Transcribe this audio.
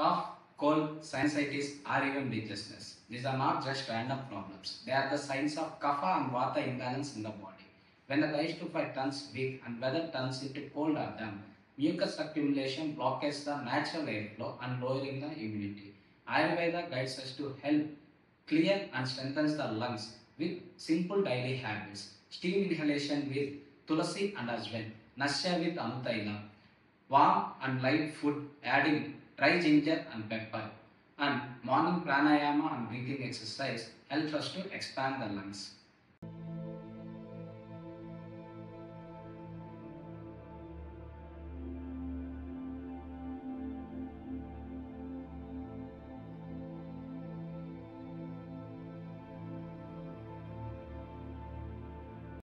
Cough, cold, sinusitis, or even breathlessness. These are not just random problems. They are the signs of kapha and vata imbalance in the body. When the Digestive turns weak and weather turns into cold or damp, mucus accumulation blocks the natural airflow and lowering the immunity. Ayurveda guides us to help clear and strengthens the lungs with simple daily habits. Steam inhalation with tulasi and ajwain, nasya with amutaila, warm and light food adding dry ginger and pepper, and morning pranayama and breathing exercise helps us to expand the lungs.